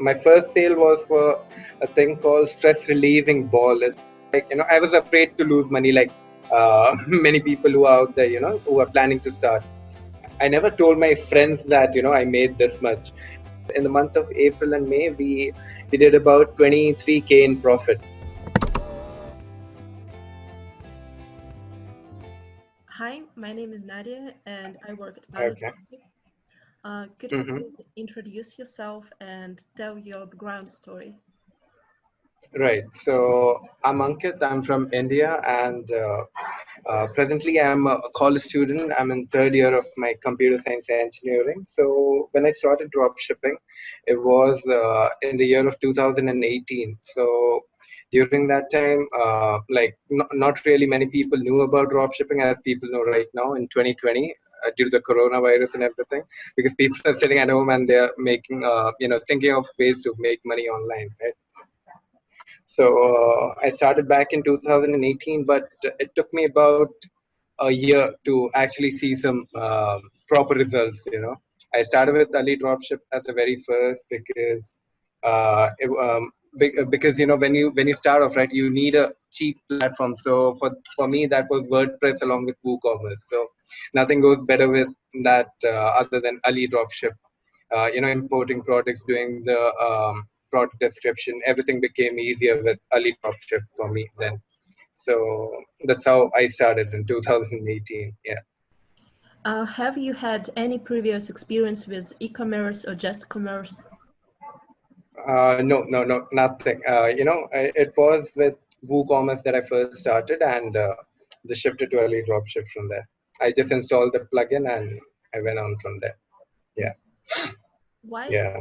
My first sale was for a thing called stress relieving ball. It's like, I was afraid to lose money, like many people who are out there, who are planning to start. I never told my friends that, I made this much. In the month of April and May, we did about 23K in profit. Hi, my name is Nadia and I work at Okay. AliDropship. Could you Mm-hmm. please introduce yourself and tell your background story? Right. So I'm Ankit. I'm from India, and presently I'm a college student. I'm in third year of my computer science engineering. So when I started dropshipping, it was in the year of 2018. So during that time, not really many people knew about dropshipping as people know right now in 2020. Due to the coronavirus and everything, because people are sitting at home and they're making, thinking of ways to make money online, right? So I started back in 2018, but it took me about a year to actually see some proper results. I started with AliDropship at the very first because because when you start off, right, you need a cheap platform. So for me, that was WordPress along with WooCommerce. So nothing goes better with that other than AliDropship. Importing products, doing the product description, everything became easier with AliDropship for me then. So that's how I started in 2018. Yeah. Have you had any previous experience with e-commerce or just commerce? No, nothing. It was with WooCommerce that I first started, and just shifted to AliDropship from there. I just installed the plugin and I went on from there. Yeah, Why yeah.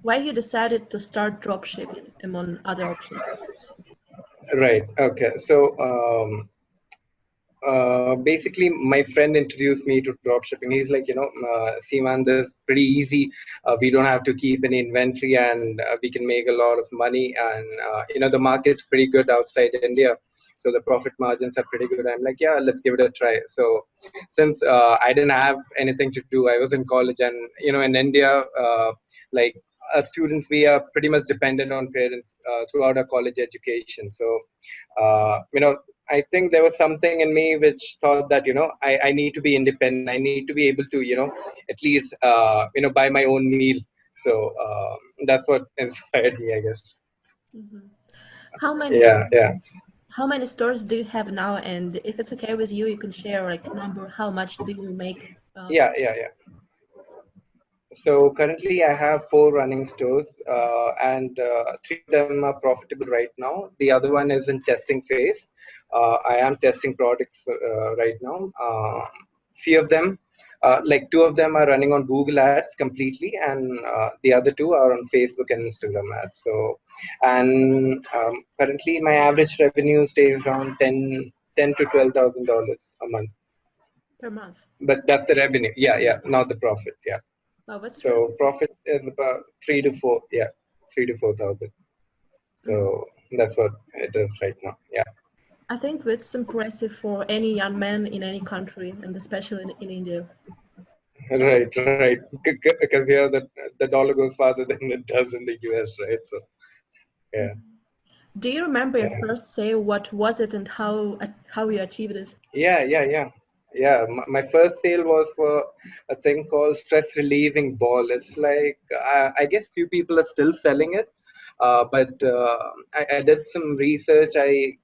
why you decided to start dropshipping among other options? Right. Okay. So basically my friend introduced me to drop shipping. He's like, see man, this is pretty easy. We don't have to keep any inventory, and we can make a lot of money, and the market's pretty good outside India, so the profit margins are pretty good. I'm like, yeah, let's give it a try. So since I didn't have anything to do, I was in college, and in India, like students, we are pretty much dependent on parents throughout our college education. So I think there was something in me which thought that I need to be independent. I need to be able to at least buy my own meal. So that's what inspired me, I guess. Mhm. How many Yeah, yeah, how many stores do you have now? And if it's okay with you, you can share like number. How much do you make? yeah. So currently, I have four running stores, and three of them are profitable right now. The other one is in testing phase. I am testing products right now. Few of them, like two of them, are running on Google Ads completely, and the other two are on Facebook and Instagram ads. So, and currently, my average revenue stays around ten to $12,000 a month. Per month? But that's the revenue. Yeah, yeah, not the profit. Yeah. Well, what's really So profit is about 3 to 4, yeah, 3 to 4 thousand. Mhm. So that's what it is right now. Yeah, I think that's impressive for any young man in any country, and especially in India. right. Because here the dollar goes farther than it does in the US, right? So yeah, Do you remember your yeah, first sale? What was it, and how you achieved it? yeah. My first sale was for a thing called stress relieving ball. It's like I guess few people are still selling it, but I did some research. I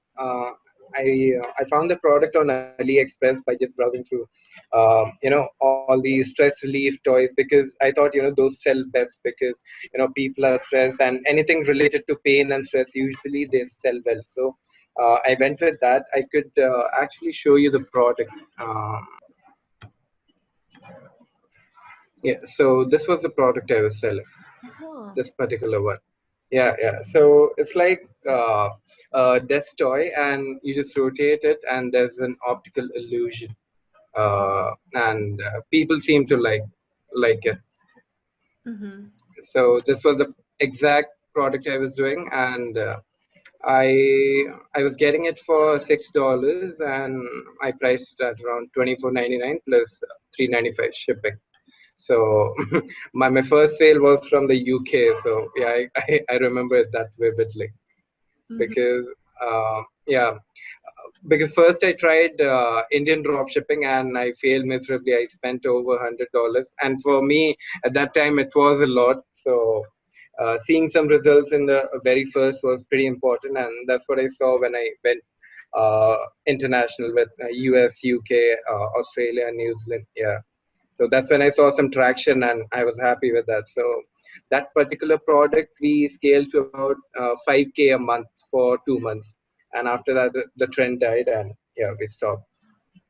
found the product on AliExpress by just browsing through, all these stress relief toys, because I thought, those sell best because, people are stressed, and anything related to pain and stress, usually they sell well. So I went with that. I could actually show you the product. Yeah, so this was the product I was selling, Uh-huh. this particular one. Yeah. So it's like a desk toy, and you just rotate it, and there's an optical illusion, and people seem to like it. Mm-hmm. So this was the exact product I was doing, and I I was getting it for $6, and I priced it at around 24.99 plus 3.95 shipping. So my first sale was from the UK. So yeah, I remember it that vividly Mm-hmm. because yeah, because first I tried Indian dropshipping and I failed miserably. I spent over $100, and for me at that time it was a lot. So seeing some results in the very first was pretty important, and that's what I saw when I went international with US, UK, Australia, New Zealand. Yeah, so that's when I saw some traction, and I was happy with that. So that particular product we scaled to about 5K a month for 2 months, and after that the trend died, and yeah, we stopped.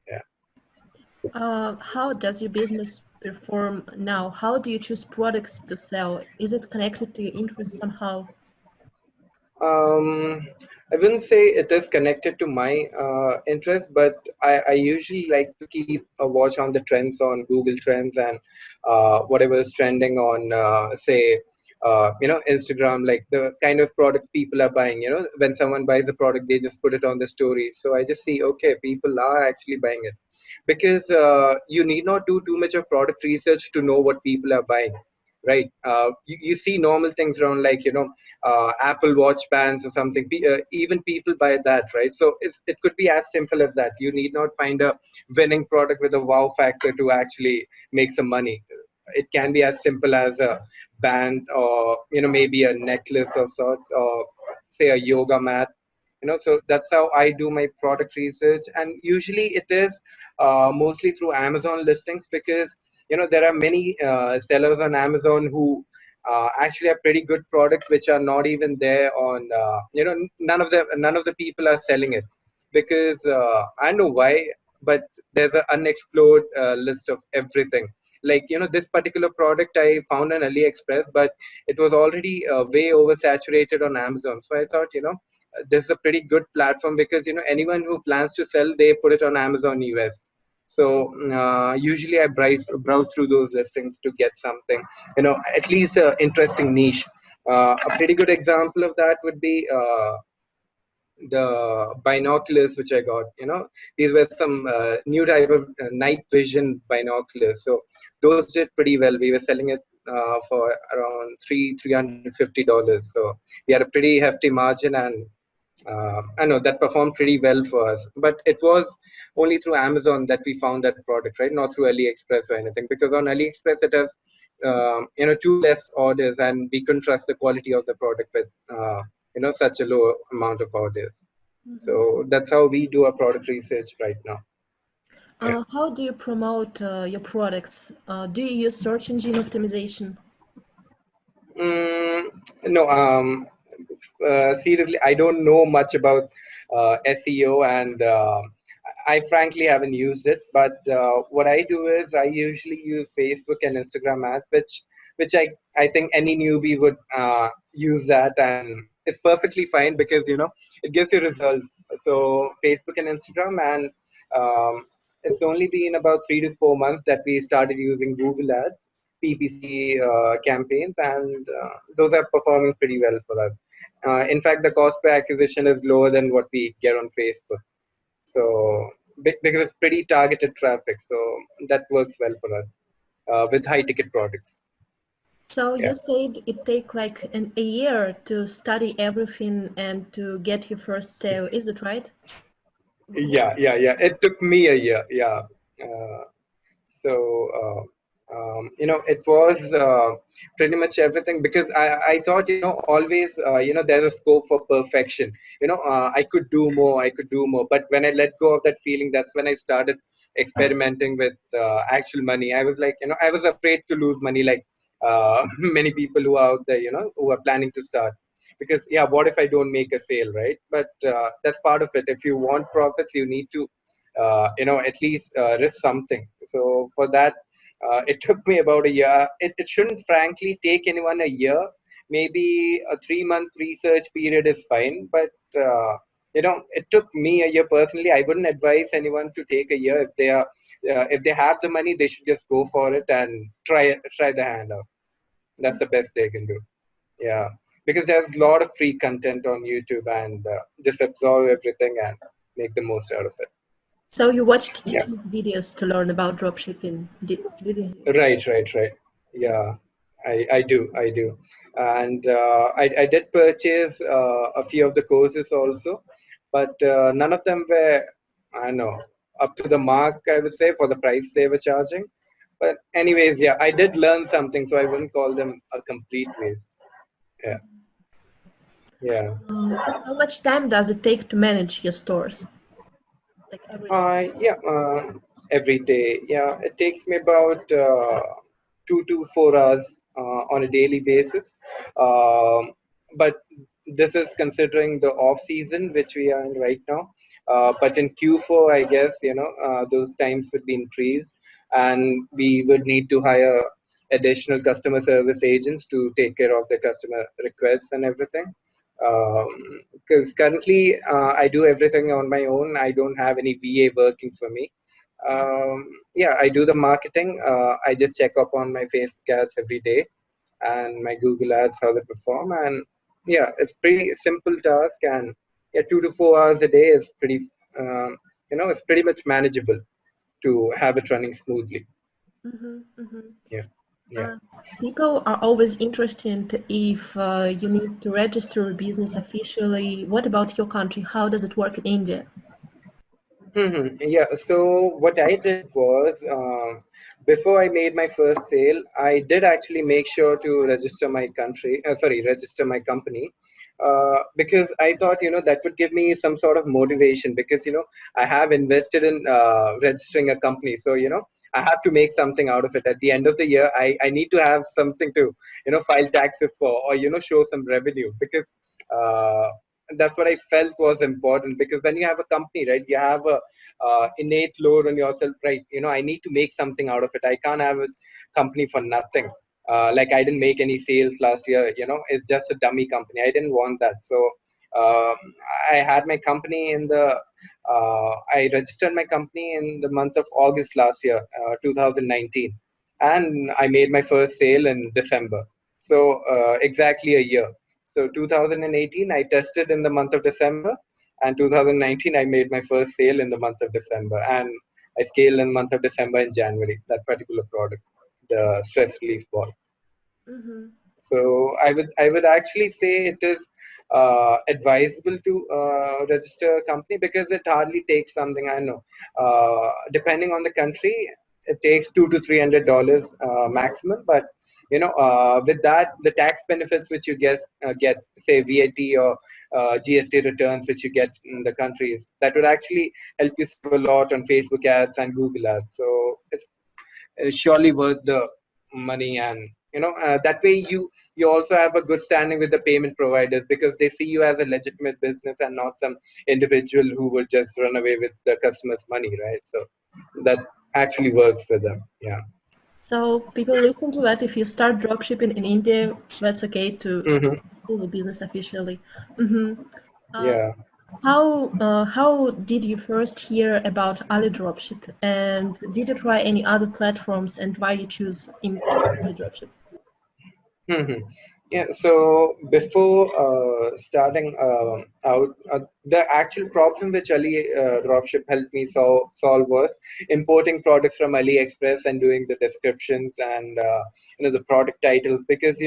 Yeah. How does your business perform now? How do you choose products to sell? Is it connected to your interest somehow? Um, I wouldn't say it is connected to my interest, but I usually like to keep a watch on the trends on Google Trends and whatever is trending on, say, Instagram, like the kind of products people are buying. When someone buys a product, they just put it on the story. So I just see, okay, people are actually buying it because you need not do too much of product research to know what people are buying, right? You see normal things around, like Apple Watch bands or something. Even people buy that, right? So it could be as simple as that. You need not find a winning product with a wow factor to actually make some money. It can be as simple as a band, or maybe a necklace of sorts, or say a yoga mat. So that's how I do my product research, and usually it is mostly through Amazon listings, because there are many sellers on Amazon who actually have pretty good products which are not even there on none of the people are selling it, because I don't know why, but there's an unexplored list of everything. Like this particular product I found on AliExpress, but it was already way oversaturated on Amazon. So I thought, this is a pretty good platform, because anyone who plans to sell, they put it on Amazon US. So usually I browse through those listings to get something, at least a interesting niche. A pretty good example of that would be the binoculars which I got. These were some new type of night vision binoculars. So those did pretty well. We were selling it for around $350. So we had a pretty hefty margin, and I know that performed pretty well for us. But it was only through Amazon that we found that product, right? Not through AliExpress or anything, because on AliExpress it has too less orders, and we couldn't trust the quality of the product with such a low amount of orders. Mhm. So that's how we do our product research right now. Yeah. How do you promote your products? Do you use search engine optimization? Mm, no, seriously, I don't know much about SEO, and I frankly haven't used it. But what I do is I usually use Facebook and Instagram ads, which I think any newbie would use that, and it's perfectly fine, because it gives you results. So Facebook and Instagram, and it's only been about 3 to 4 months that we started using Google Ads, PPC campaigns, and those are performing pretty well for us. In fact, the cost per acquisition is lower than what we get on Facebook. So because it's pretty targeted traffic, so that works well for us with high ticket products. So Yeah. you said it take like a year to study everything and to get your first sale. Is it right? Yeah. It took me a year. Yeah. Uh, So, it was pretty much everything, because I thought, always, there's a scope for perfection. I could do more, I could do more. But when I let go of that feeling, that's when I started experimenting with actual money. I was like, I was afraid to lose money, like many people who are out there, who are planning to start. Because, yeah, what if I don't make a sale, right? But that's part of it. If you want profits, you need to at least risk something. So for that, it took me about a year. It shouldn't frankly take anyone a year. Maybe a 3 month research period is fine, but it took me a year personally. I wouldn't advise anyone to take a year. If they have the money, they should just go for it and try the hand out. That's the best they can do. Yeah, because there's a lot of free content on YouTube, and just absorb everything and make the most out of it. So you watched Yeah. YouTube videos to learn about dropshipping, didn't you? Right. Yeah, I do. And I did purchase a few of the courses also, but none of them were, I don't know, up to the mark, I would say, for the price they were charging. But anyways, yeah, I did learn something, so I wouldn't call them a complete waste. Yeah, yeah. How much time does it take to manage your stores, like every day? Yeah, every day. Yeah, it takes me about 2 to 4 hours on a daily basis. Um, but this is considering the off season, which we are in right now. But in Q4, I guess, those times would be increased, and we would need to hire additional customer service agents to take care of the customer requests and everything. Because currently I do everything on my own. I don't have any VA working for me. Yeah, I do the marketing. I just check up on my Facebook ads every day and my Google ads, how they perform. And yeah, it's pretty simple task. And yeah, 2 to 4 hours a day is pretty, it's pretty much manageable to have it running smoothly. Mm-hmm, mm-hmm. Yeah, yeah. Uh, People are always interested if you need to register a business officially. What about your country? How does it work in India? Yeah, so what I did was before I made my first sale, I did actually make sure to register my company because I thought, that would give me some sort of motivation because, I have invested in registering a company. So, I have to make something out of it. At the end of the year, I need to have something to, file taxes for or, show some revenue because uh, that's what I felt was important because when you have a company, right, you have a innate load on yourself, right? I need to make something out of it. I can't have a company for nothing. Like I didn't make any sales last year. It's just a dummy company. I didn't want that. So um, I had my company I registered my company in the month of August last year, 2019, and I made my first sale in December. So exactly a year. So 2018, I tested in the month of December, and 2019, I made my first sale in the month of December, and I scaled in the month of December and January. That particular product, the stress relief ball. Mm-hmm. So I would actually say it is advisable to register a company because it hardly takes something. I know, depending on the country, it takes $200 to $300 maximum. But with that, the tax benefits which you get, say VAT or GST returns which you get in the countries, that would actually help you save a lot on Facebook ads and Google ads. So it's surely worth the money, and that way you also have a good standing with the payment providers because they see you as a legitimate business and not some individual who will just run away with the customer's money, right? So that actually works for them. Yeah. So people listen to that. If you start dropshipping in India, that's okay to Hmm. do the business officially. Mm-hmm. Uh, Yeah. how did you first hear about AliDropship, and did you try any other platforms, and why you choose in AliDropship? Mhm. Yeah, so before starting out, the actual problem which Ali Dropship helped me solve was importing products from AliExpress and doing the descriptions and the product titles because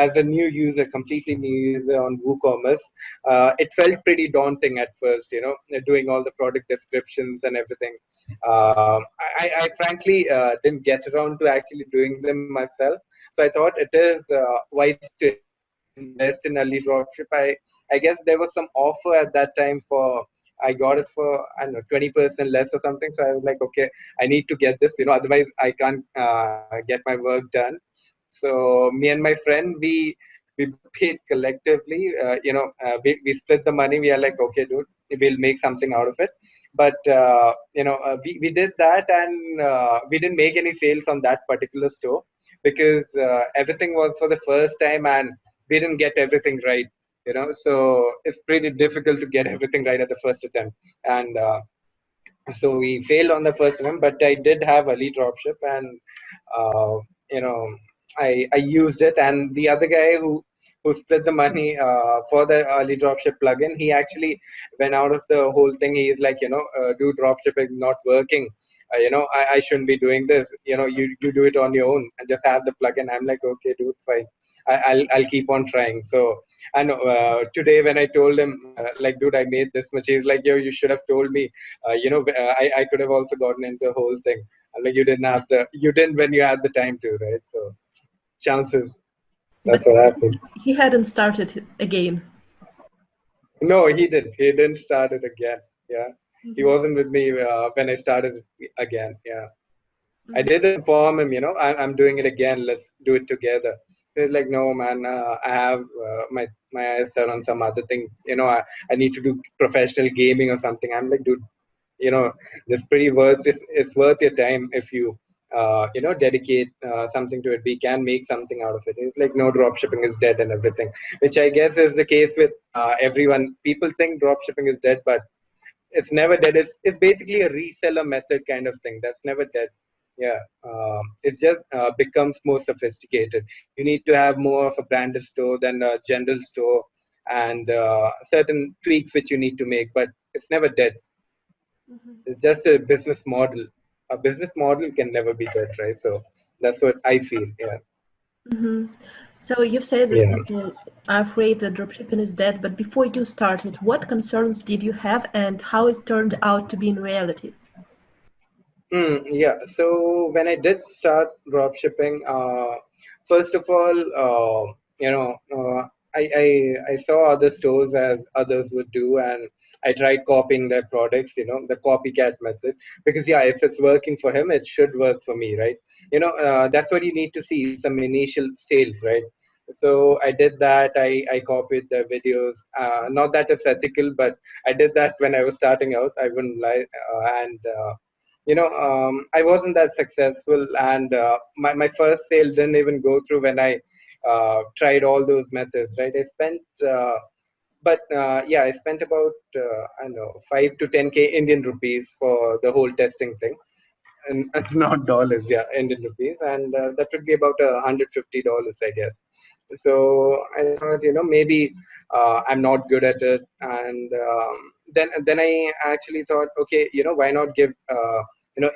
as a new user, completely new user on WooCommerce, it felt pretty daunting at first. Doing all the product descriptions and everything. I frankly didn't get around to actually doing them myself. So I thought it is wise to invest in early dropship. I guess there was some offer at that time for I got it for I don't know 20% less or something. So I was like, okay, I need to get this, otherwise I can't get my work done. So me and my friend, we both paid collectively. We split the money. We are like, okay, dude, we'll make something out of it. But we did that, and we didn't make any sales on that particular store because everything was for the first time, and we didn't get everything right. So it's pretty difficult to get everything right at the first attempt, and so we failed on the first attempt. But I did have early dropship, and uh, you know I used it, and the other guy who who split the money for the early dropship plugin. He actually went out of the whole thing. He's like, do dropshipping not working. I shouldn't be doing this. You do it on your own and just have the plugin. I'm like, okay, dude, fine. I'll keep on trying. So I know today when I told him, like, dude, I made this much. He's like, yo, you should have told me. I could have also gotten into the whole thing. I'm like, you didn't when you had the time to, right? So chances. But That's what happened. he hadn't started again. No, he didn't. He didn't start it again. Yeah, he Mhm. wasn't with me when I started it again. Yeah, I Mhm. did inform him. I'm doing it again. Let's do it together. He's like, no, man. I have my eyes set on some other thing. I need to do professional gaming or something. I'm like, dude, you know, this pretty worth it. It's worth your time if you dedicate something to it. We can make something out of it. It's like, no, drop shipping is dead and everything, which I guess is the case with everyone. People think drop shipping is dead, but it's never dead. It's basically a reseller method kind of thing that's never dead. Yeah, it just becomes more sophisticated. You need to have more of a branded store than a general store, and certain tweaks which you need to make, but it's never dead. Mhm. It's just a business model. A business model can never be dead, right? So that's what I feel. Yeah. Mhm. So you say that Yeah. people are afraid that dropshipping is dead, but before you started, what concerns did you have and how it turned out to be in reality? Yeah. So when I did start drop shipping, first of all, I saw other stores as others would do, and I tried copying their products. The copycat method, because yeah, if it's working for him, it should work for me, right? That's what you need to see, some initial sales, right? So I did that. I copied their videos. Not that it's ethical, but I did that when I was starting out. I wouldn't lie, and I wasn't that successful, and my first sale didn't even go through when I tried all those methods, right? I spent but yeah, I spent about I don't know, 5 to 10K Indian rupees for the whole testing thing, and it's not dollars, yeah, Indian rupees, and that would be about $150, I guess. So I thought, maybe I'm not good at it, and then I actually thought, okay, why not give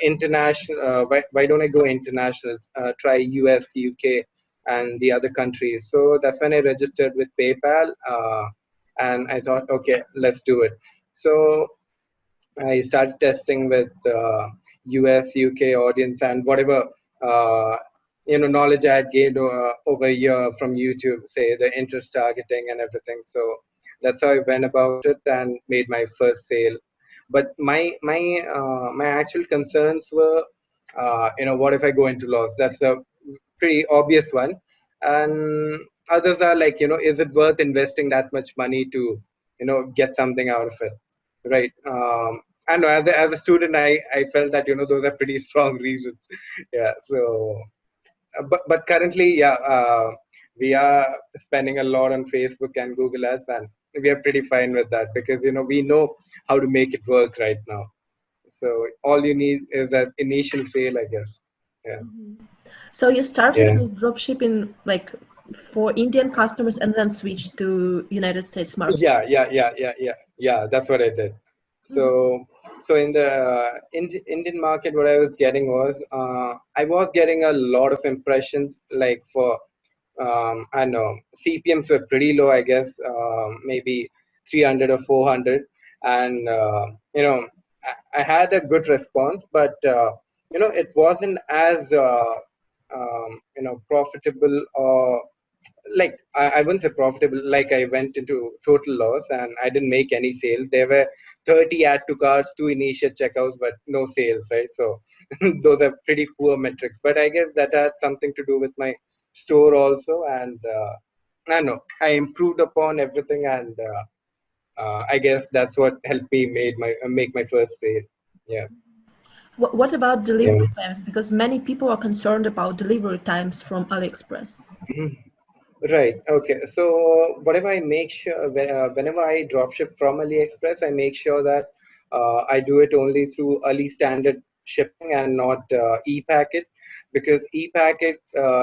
international? Why don't I go international? Try US, UK, and the other countries. So that's when I registered with PayPal, and I thought, okay, let's do it. So I started testing with US, UK audience, and whatever uh, knowledge I had gained over a year from YouTube, say the interest targeting and everything. So that's how I went about it and made my first sale. But my actual concerns were, what if I go into loss? That's a pretty obvious one, and others are like, is it worth investing that much money to get something out of it? Right. I know as a student, I felt that those are pretty strong reasons. Yeah. So, but currently, yeah, we are spending a lot on Facebook and Google Ads, and we are pretty fine with that because we know how to make it work right now. So all you need is an initial sale, I guess. Yeah. So you started Yeah. with dropshipping like for Indian customers and then switched to United States market. Yeah. That's what I did. Mhm. So in the Indian market, what I was getting was I was getting a lot of impressions, like for I don't know, CPMs were pretty low, I guess, maybe 300 or 400, and I had a good response, but it wasn't as profitable, or like I wouldn't say profitable. Like I went into total loss and I didn't make any sales. There were 30 add to carts, two initial checkouts, but no sales, right? So those are pretty poor metrics. But I guess that had something to do with my store also, and I don't know, I improved upon everything, and I guess that's what helped me make my first sale. Yeah, What about yeah. delivery times? Because many people are concerned about delivery times from AliExpress. Right. Okay. So whatever I make sure whenever I drop ship from AliExpress, I make sure that I do it only through Ali standard shipping and not e-packet, because e-packet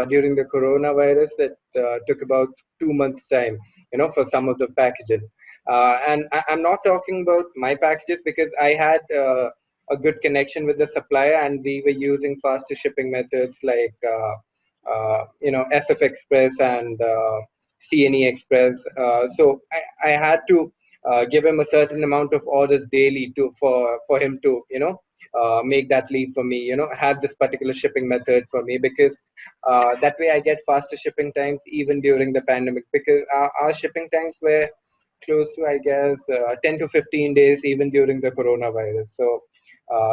during the coronavirus that took about 2 months time, for some of the packages. And I'm not talking about my packages because I had a good connection with the supplier, and we were using faster shipping methods like SF Express and CNE Express. So I had to give him a certain amount of orders daily for him to make that lead for me, have this particular shipping method for me, because that way I get faster shipping times even during the pandemic, because our shipping times were close to, I guess, 10 to 15 days even during the coronavirus. So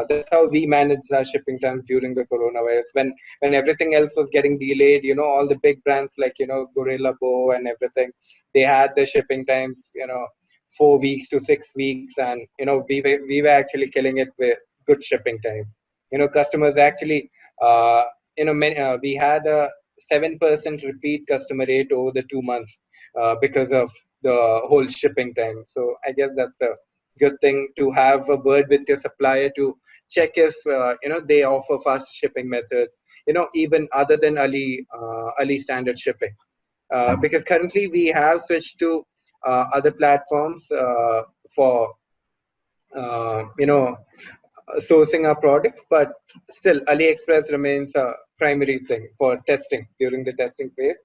that's how we managed our shipping times during the coronavirus. When everything else was getting delayed, all the big brands like Gorilla Bow and everything, they had the shipping times, 4 weeks to 6 weeks, and we were actually killing it with good shipping times. Customers actually, we had a 7% repeat customer rate over the 2 months because of the whole shipping time. So I guess that's a good thing to have a word with your supplier to check if they offer fast shipping methods. Even other than Ali standard shipping, because currently we have switched to other platforms for sourcing our products, but still AliExpress remains a primary thing for testing during the testing phase.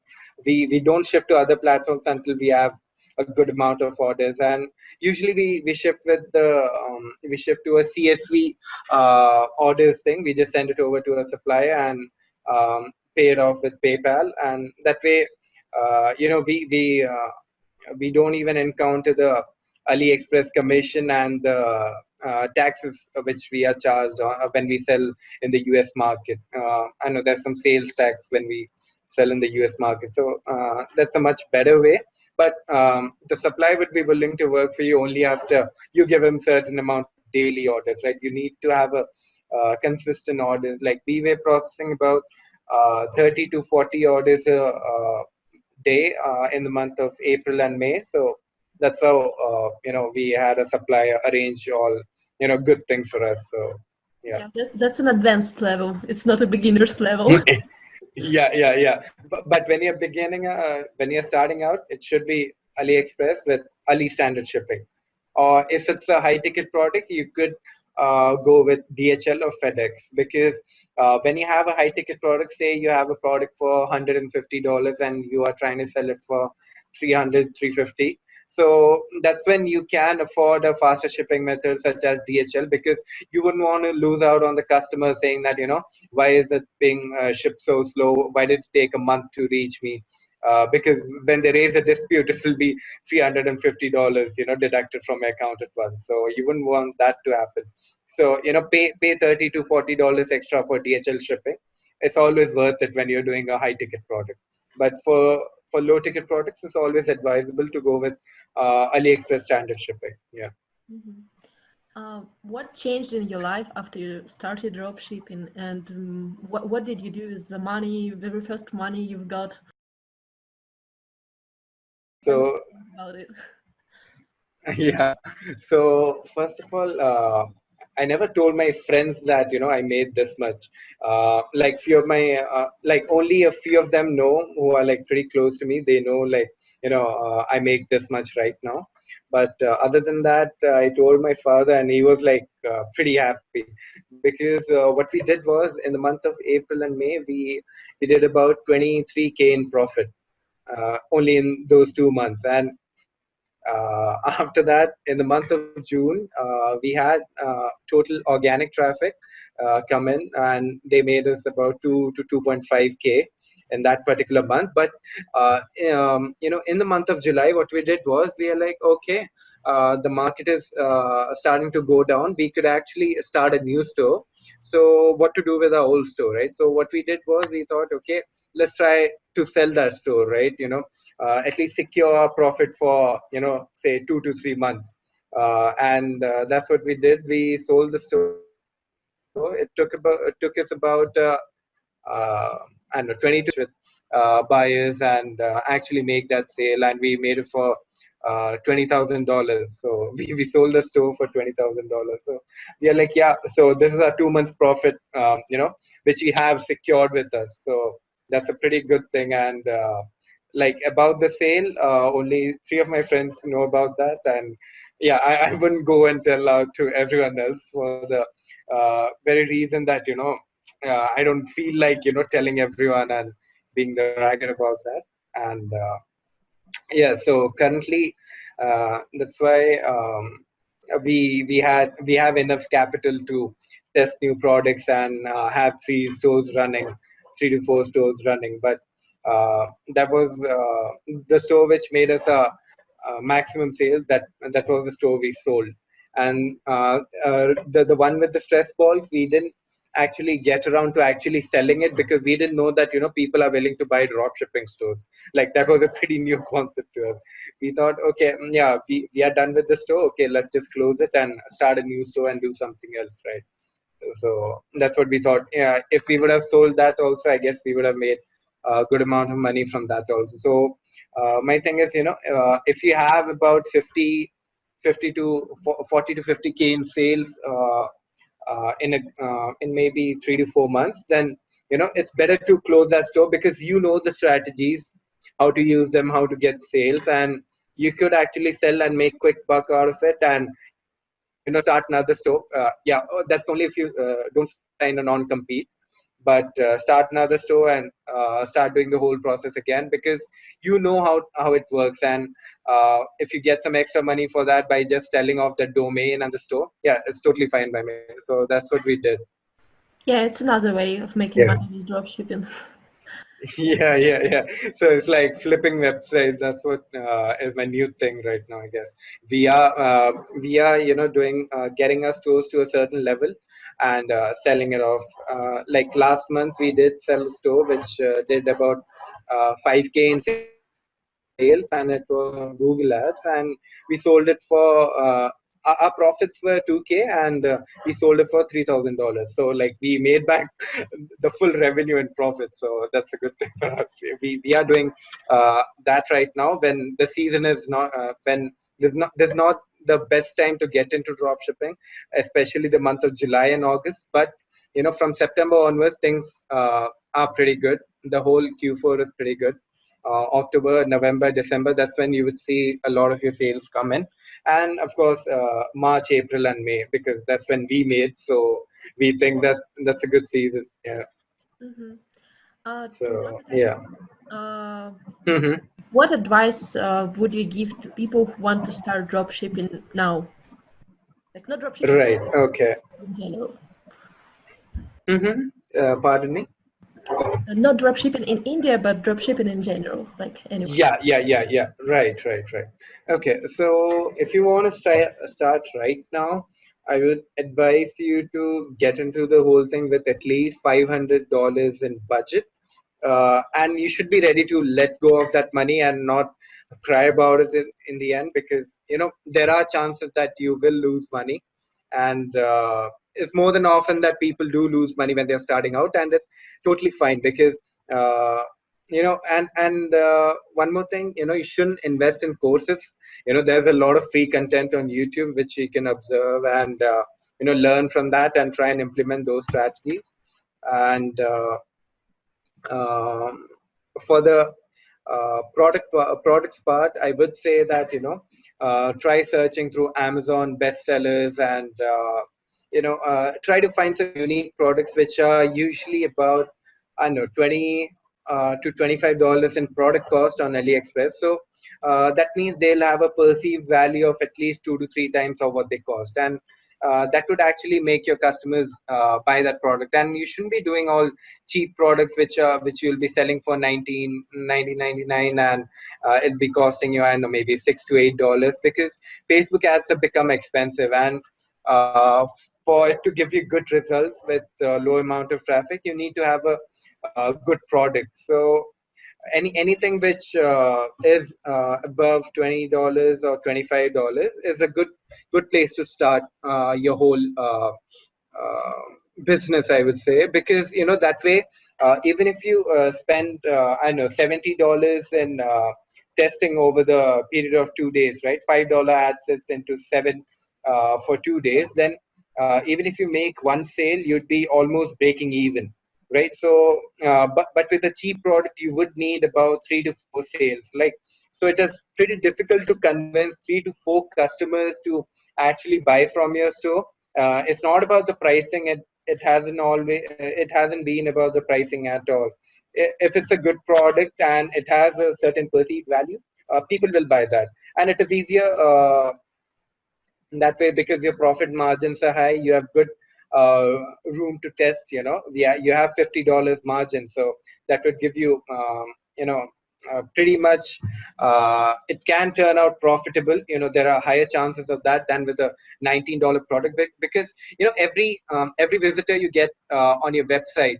We don't shift to other platforms until we have a good amount of orders, and usually we shift with the we shift to a CSV orders thing. We just send it over to a supplier and pay it off with PayPal, and that way, we don't even encounter the AliExpress commission and the taxes which we are charged when we sell in the US market. I know there's some sales tax when we sell in the US market. So that's a much better way. But the supplier would be willing to work for you only after you give him certain amount of daily orders, right? You need to have a consistent orders. Like we were processing about 30 to 40 orders a day in the month of April and May. So that's how we had a supplier arrange all good things for us. So yeah. Yeah, that's an advanced level. It's not a beginner's level. Yeah. But when you're starting out, it should be AliExpress with Ali standard shipping. Or if it's a high ticket product, you could go with DHL or FedEx, because when you have a high ticket product, say you have a product for $150 and you are trying to sell it for 300, 350. So that's when you can afford a faster shipping method such as DHL, because you wouldn't want to lose out on the customer saying that, why is it being shipped so slow? Why did it take a month to reach me? Because when they raise a dispute, it will be $350, deducted from my account at once. So you wouldn't want that to happen. So pay $30 to $40 extra for DHL shipping. It's always worth it when you're doing a high ticket product. But for low ticket products, it's always advisable to go with AliExpress standard shipping. Yeah. Mhm. What changed in your life after you started dropshipping, and what did you do with the money, the very first money you've got? Tell me So about it. yeah. So first of all, I never told my friends that I made this much. Like few of my like only a few of them know, who are like pretty close to me. They know like I make this much right now. But other than that, I told my father, and he was like pretty happy, because what we did was, in the month of April and May, we did about 23K in profit only in those 2 months. And after that, in the month of June, we had total organic traffic come in, and they made us about 2 to 2.5K in that particular month. But in the month of July, what we did was, we are like, okay, the market is starting to go down. We could actually start a new store. So what to do with our old store, right? So what we did was, we thought, okay, let's try to sell that store, right? At least secure profit for say 2 to 3 months, and that's what we did. We sold the store. It took us about I don't know, 20 to with buyers, and actually make that sale. And we made it for $20,000. So we sold the store for $20,000. So we are like, yeah, so this is our 2 months profit, which we have secured with us. So that's a pretty good thing. And like about the sale, only three of my friends know about that. And yeah, I wouldn't go and tell out to everyone else for the very reason that, I don't feel like, telling everyone and being the braggart about that. And yeah, so currently, that's why we have enough capital to test new products and have 3 stores running, 3 to 4 stores running. But that was the store which made us a maximum sales. That was the store we sold. And the one with the stress balls, we didn't actually get around to actually selling it because we didn't know that, people are willing to buy drop shipping stores. Like that was a pretty new concept to us. We thought, okay, yeah, we are done with the store. Okay, let's just close it and start a new store and do something else, right? So that's what we thought. Yeah, if we would have sold that also, I guess we would have made a good amount of money from that also. So my thing is, if you have about 50 to 40 to 50K in sales in maybe 3 to 4 months, then it's better to close that store because you know the strategies, how to use them, how to get sales, and you could actually sell and make quick buck out of it, and start another store. Yeah, that's only if you don't sign a non-compete, but start another store and start doing the whole process again because you know how it works. And if you get some extra money for that by just selling off the domain and the store, yeah, it's totally fine by me. So that's what we did. Yeah, it's another way of making Yeah. money with dropshipping. Yeah. So it's like flipping websites. That's what is my new thing right now, I guess. We are doing getting us stores to a certain level and selling it off. Like last month, we did sell a store which did about 5K in sales, and it was on Google Ads, and we sold it for. Our profits were 2K, and we sold it for $3,000. So like we made back the full revenue and profit. So that's a good thing for us. We are doing that right now when the season is not when there's not the best time to get into drop shipping, especially the month of July and August. But from September onwards, things are pretty good. The whole Q4 is pretty good. October, November, December, that's when you would see a lot of your sales come in. And of course, March, April, and May, because that's when we made. So we think that that's a good season. Yeah. Mm-hmm. To wrap So it yeah. up, Hmm. what advice would you give to people who want to start dropshipping now? Like not dropshipping Right. Okay. in general. Mm-hmm. Pardon me. Not dropshipping in India, but dropshipping in general, like anywhere. Yeah. Right. Okay, so if you want to start right now, I would advise you to get into the whole thing with at least $500 in budget, and you should be ready to let go of that money and not cry about it in the end, because there are chances that you will lose money. And it's more than often that people do lose money when they're starting out, and it's totally fine because uh, and one more thing, you shouldn't invest in courses. There's a lot of free content on YouTube which you can observe and learn from that and try and implement those strategies. And um, for the products part, I would say that try searching through Amazon bestsellers, and try to find some unique products which are usually about, I don't know, 20 to $25 in product cost on AliExpress. So that means they'll have a perceived value of at least 2 to 3 times of what they cost, and that would actually make your customers buy that product. And you shouldn't be doing all cheap products which you'll be selling for 19.99, and it'll be costing you, I don't know, maybe $6 to $8, because Facebook ads have become expensive. And for it to give you good results with low amount of traffic, you need to have a good product. So anything which is above $20 or $25 is a good place to start your whole uh, business, I would say, because that way, even if you spend I don't know $70 in testing over the period of 2 days, right? $5 ad sets into seven for 2 days, then even if you make one sale, you'd be almost breaking even, right? So, but with a cheap product, you would need about 3 to 4 sales, like. So it is pretty difficult to convince 3 to 4 customers to actually buy from your store. It's not about the pricing. It hasn't been about the pricing at all. If it's a good product and it has a certain perceived value, people will buy that, and it is easier that way because your profit margins are high. You have good uh, room to test. Yeah, you have $50 margin, so that would give you you know pretty much it can turn out profitable. There are higher chances of that than with a $19 product, because every visitor you get on your website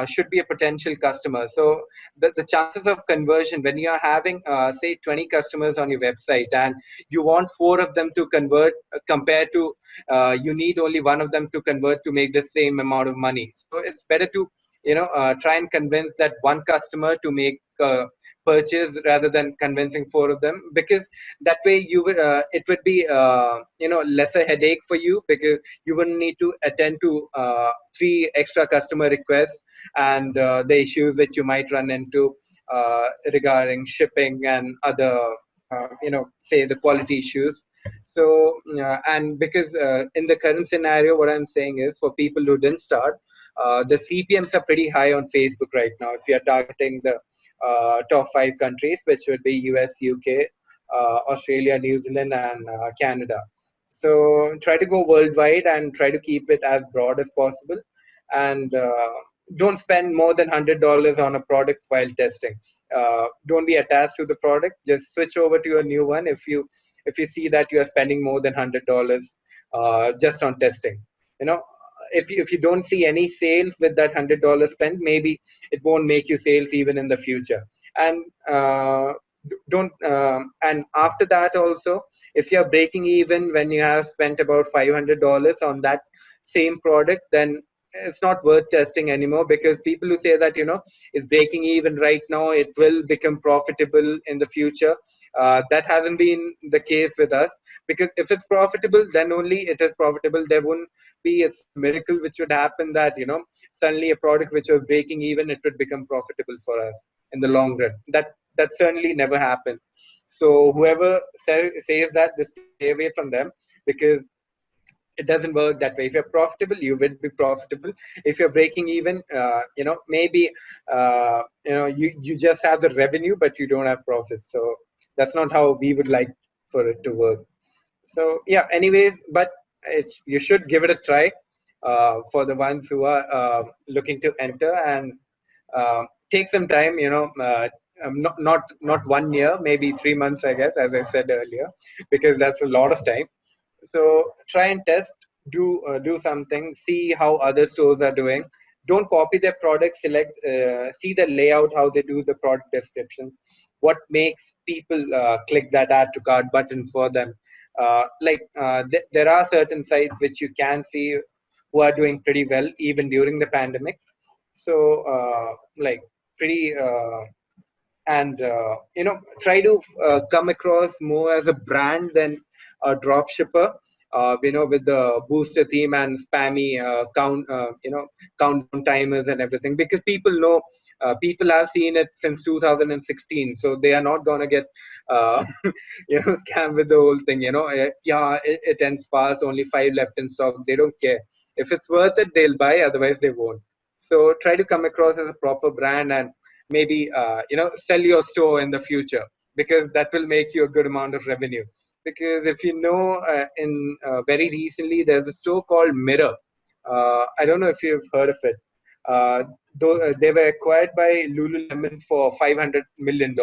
should be a potential customer. So the chances of conversion, when you're having say 20 customers on your website and you want four of them to convert, compared to you need only one of them to convert to make the same amount of money. So it's better to try and convince that one customer to make purchase rather than convincing four of them, because that way it would be lesser headache for you, because you wouldn't need to attend to three extra customer requests and the issues that you might run into regarding shipping and other say the quality issues. So and because in the current scenario, what I'm saying is, for people who didn't start, the CPMs are pretty high on Facebook right now. If you're targeting the top 5 countries, which would be US, UK, Australia, New Zealand, and Canada. So try to go worldwide and try to keep it as broad as possible, and don't spend more than $100 on a product while testing. Don't be attached to the product. Just switch over to a new one if you see that you are spending more than $100 just on testing. You know, if you don't see any sales with that $100 spent, maybe it won't make you sales even in the future. And don't and after that also, if you're breaking even when you have spent about $500 on that same product, then it's not worth testing anymore, because people who say that is breaking even right now, it will become profitable in the future, that hasn't been the case with us. Because if it's profitable, then only it is profitable. There wouldn't be some miracle which would happen that suddenly a product which was breaking even, it would become profitable for us in the long run. That certainly never happens. So whoever says that, just stay away from them, because it doesn't work that way. If you're profitable, you will be profitable. If you're breaking even, maybe you just have the revenue but you don't have profits. So that's not how we would like for it to work. So yeah, anyways, but you should give it a try for the ones who are looking to enter, and take some time, not 1 year, maybe 3 months, I guess, as I said earlier, because that's a lot of time. So try and test, do something, see how other stores are doing. Don't copy their product. See the layout, how they do the product description, what makes people click that add to cart button for them. There are certain sites which you can see who are doing pretty well even during the pandemic. So like pretty and try to come across more as a brand than a drop shipper, with the booster theme and spammy countdown timers and everything, because people have seen it since 2016, so they are not going to get uh, scammed with the whole thing. Yeah, it ends fast, only 5 left in stock. They don't care. If it's worth it, they'll buy, otherwise they won't. So try to come across as a proper brand, and maybe sell your store in the future, because that will make you a good amount of revenue. Because if in very recently, there's a store called Mirror. I don't know if you've heard of it. uh, they were acquired by Lululemon for $500 million.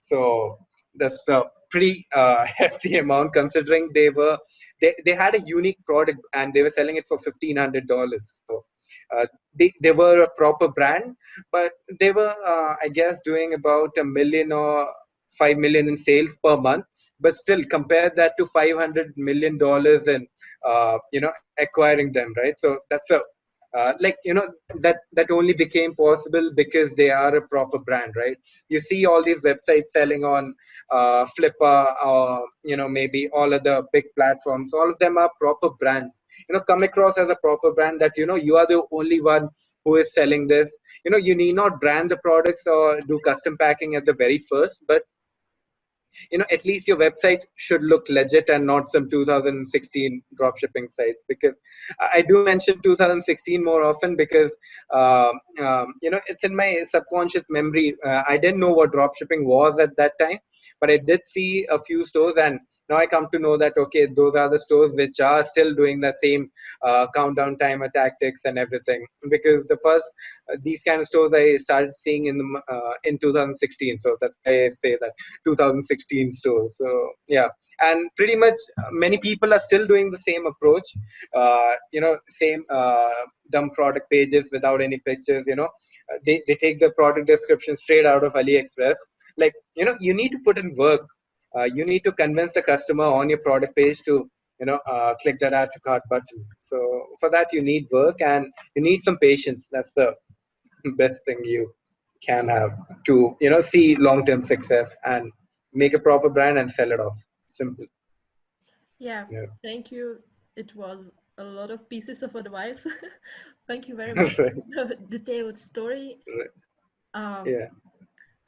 So that's a pretty hefty amount, considering they had a unique product and they were selling it for $1,500. So they were a proper brand, but they were, I guess, doing about 1 million or 5 million in sales per month. But still, compare that to $500 million in acquiring them, right? So that's a like that only became possible because they are a proper brand, right? You see all these websites selling on Flippa, or maybe all other big platforms. All of them are proper brands. Come across as a proper brand, that you are the only one who is selling this. You need not brand the products or do custom packing at the very first, but at least your website should look legit and not some 2016 dropshipping sites. Because I do mention 2016 more often because it's in my subconscious memory. I didn't know what dropshipping was at that time, but I did see a few stores, and now I come to know that okay, those are the stores which are still doing the same countdown timer tactics and everything. Because the first these kind of stores I started seeing in 2016, so that's why I say that 2016 stores. So yeah, and pretty much many people are still doing the same approach. Same dumb product pages without any pictures. They take the product description straight out of AliExpress. Like you need to put in work. You need to convince the customer on your product page to click that add to cart button. So for that you need work, and you need some patience. That's the best thing you can have to see long term success and make a proper brand and sell it off. Simple. Yeah, Yeah. thank you. It was a lot of pieces of advice. Thank you very much Right. for the detailed story. Right. Um, Yeah.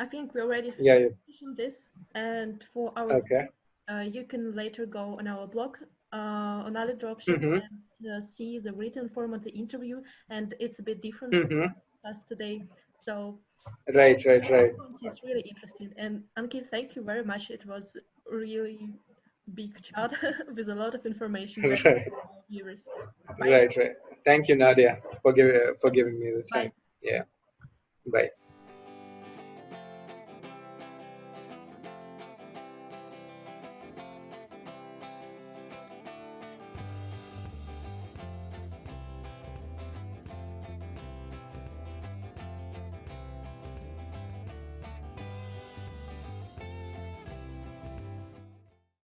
I think we're ready Yeah. Yeah. to finish on this. And for our Okay. you can later go on our blog on AliDropship Mm-hmm. and see the written form of the interview. And it's a bit different from Mm-hmm. us today. So Right. Right. Right. it's really interesting. And Ankit, thank you very much. It was really big chat with a lot of information that Right. our viewers. Bye. Right. Right. Thank you, Nadia, for giving me the time. Bye. Yeah. Bye.